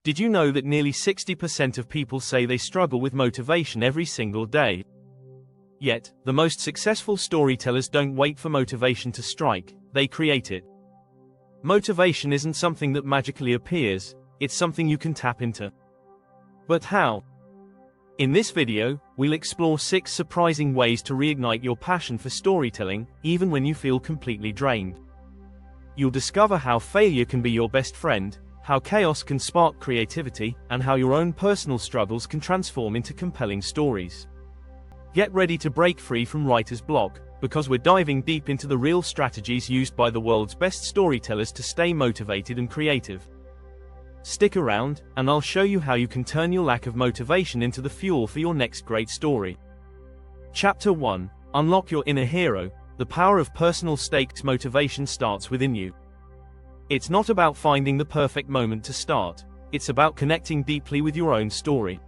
Did you know that nearly 60% of people say they struggle with motivation every single day? Yet, the most successful storytellers don't wait for motivation to strike, they create it. Motivation isn't something that magically appears, it's something you can tap into. But how? In this video, we'll explore 6 surprising ways to reignite your passion for storytelling, even when you feel completely drained. You'll discover how failure can be your best friend, how chaos can spark creativity, and how your own personal struggles can transform into compelling stories. Get ready to break free from writer's block, because we're diving deep into the real strategies used by the world's best storytellers to stay motivated and creative. Stick around, and I'll show you how you can turn your lack of motivation into the fuel for your next great story. Chapter 1: Unlock your inner hero. The power of personal stakes. Motivation starts within you. It's not about finding the perfect moment to start, it's about connecting deeply with your own story.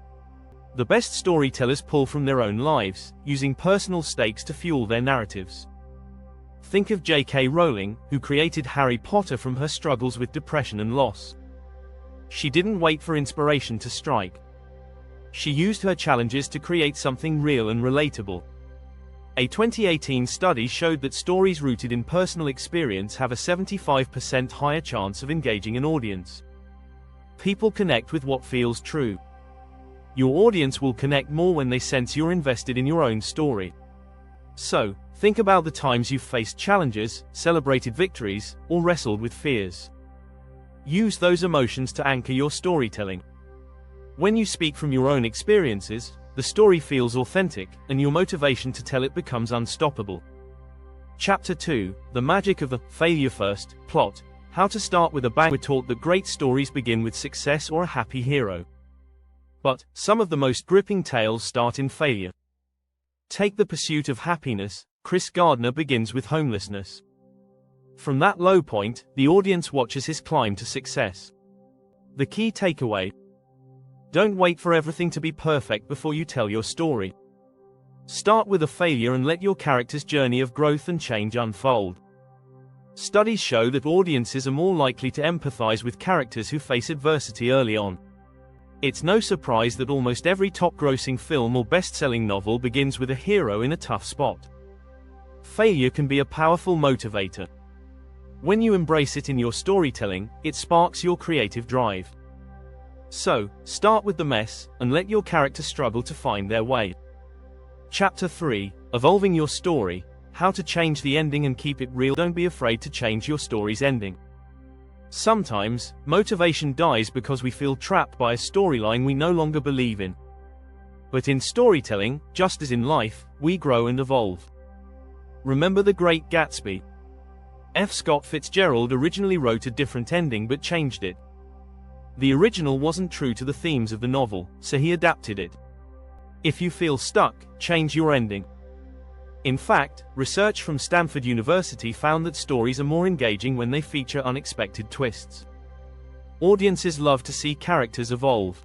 The best storytellers pull from their own lives, using personal stakes to fuel their narratives. Think of J.K. Rowling, who created Harry Potter from her struggles with depression and loss. She didn't wait for inspiration to strike. She used her challenges to create something real and relatable. A 2018 study showed that stories rooted in personal experience have a 75% higher chance of engaging an audience. People connect with what feels true. Your audience will connect more when they sense you're invested in your own story. So, think about the times you've faced challenges, celebrated victories, or wrestled with fears. Use those emotions to anchor your storytelling. When you speak from your own experiences, the story feels authentic, and your motivation to tell it becomes unstoppable. Chapter 2: The magic of the failure first plot. How to start with a bang. We're taught that great stories begin with success or a happy hero. But some of the most gripping tales start in failure. Take The Pursuit of Happiness. Chris Gardner begins with homelessness. From that low point, the audience watches his climb to success. The key takeaway: don't wait for everything to be perfect before you tell your story. Start with a failure and let your character's journey of growth and change unfold. Studies show that audiences are more likely to empathize with characters who face adversity early on. It's no surprise that almost every top-grossing film or best-selling novel begins with a hero in a tough spot. Failure can be a powerful motivator. When you embrace it in your storytelling, it sparks your creative drive. So, start with the mess, and let your character struggle to find their way. Chapter 3: Evolving your story. How to change the ending and keep it real. Don't be afraid to change your story's ending. Sometimes, motivation dies because we feel trapped by a storyline we no longer believe in. But in storytelling, just as in life, we grow and evolve. Remember The Great Gatsby? F. Scott Fitzgerald originally wrote a different ending but changed it. The original wasn't true to the themes of the novel, so he adapted it. If you feel stuck, change your ending. In fact, research from Stanford University found that stories are more engaging when they feature unexpected twists. Audiences love to see characters evolve.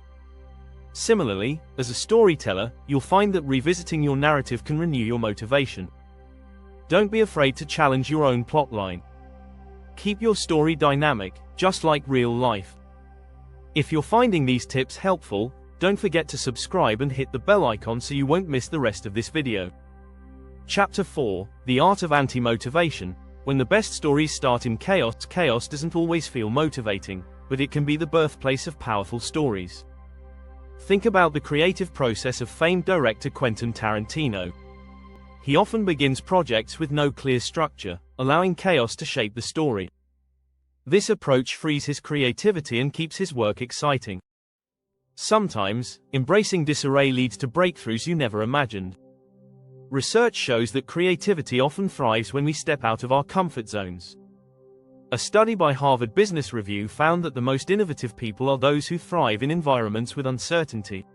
Similarly, as a storyteller, you'll find that revisiting your narrative can renew your motivation. Don't be afraid to challenge your own plotline. Keep your story dynamic, just like real life. If you're finding these tips helpful, don't forget to subscribe and hit the bell icon so you won't miss the rest of this video. Chapter 4: The Art of Anti-Motivation. When the best stories start in chaos, chaos doesn't always feel motivating, but it can be the birthplace of powerful stories. Think about the creative process of famed director Quentin Tarantino. He often begins projects with no clear structure, allowing chaos to shape the story. This approach frees his creativity and keeps his work exciting. Sometimes, embracing disarray leads to breakthroughs you never imagined. Research shows that creativity often thrives when we step out of our comfort zones. A study by Harvard Business Review found that the most innovative people are those who thrive in environments with uncertainty.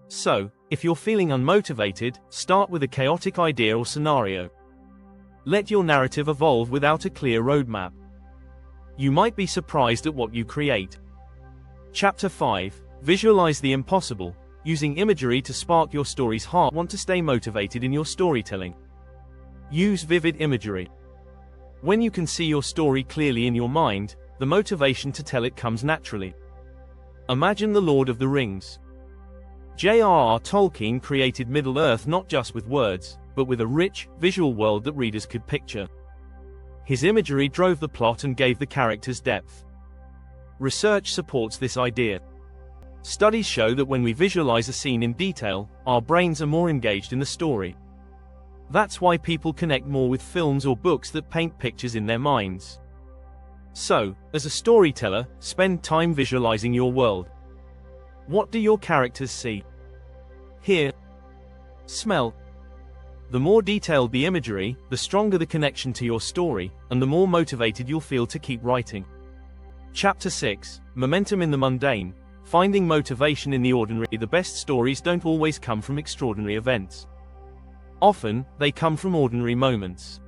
So, if you're feeling unmotivated, start with a chaotic idea or scenario. Let your narrative evolve without a clear roadmap. You might be surprised at what you create. Chapter 5: Visualize the impossible. Using imagery to spark your story's heart. Want to stay motivated in your storytelling? Use vivid imagery. When you can see your story clearly in your mind, the motivation to tell it comes naturally. Imagine the Lord of the Rings. J.R.R. Tolkien created Middle-earth not just with words, but with a rich, visual world that readers could picture. His imagery drove the plot and gave the characters depth. Research supports this idea. Studies show that when we visualize a scene in detail, our brains are more engaged in the story. That's why people connect more with films or books that paint pictures in their minds. So, as a storyteller, spend time visualizing your world. What do your characters see, hear, smell? The more detailed the imagery, the stronger the connection to your story, and the more motivated you'll feel to keep writing. Chapter 6: Momentum in the Mundane. Finding motivation in the ordinary. The best stories don't always come from extraordinary events. Often, they come from ordinary moments.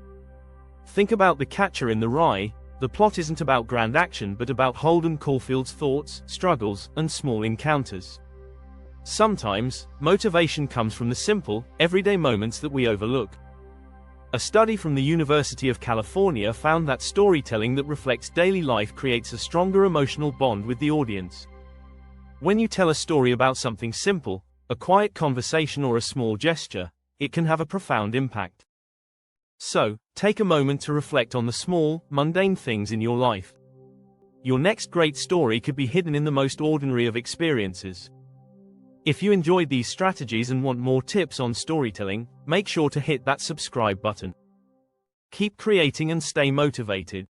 Think about The Catcher in the Rye. The plot isn't about grand action but about Holden Caulfield's thoughts, struggles, and small encounters. Sometimes, motivation comes from the simple, everyday moments that we overlook. A study from the University of California found that storytelling that reflects daily life creates a stronger emotional bond with the audience. When you tell a story about something simple, a quiet conversation or a small gesture, it can have a profound impact. So, take a moment to reflect on the small, mundane things in your life. Your next great story could be hidden in the most ordinary of experiences. If you enjoyed these strategies and want more tips on storytelling, make sure to hit that subscribe button. Keep creating and stay motivated.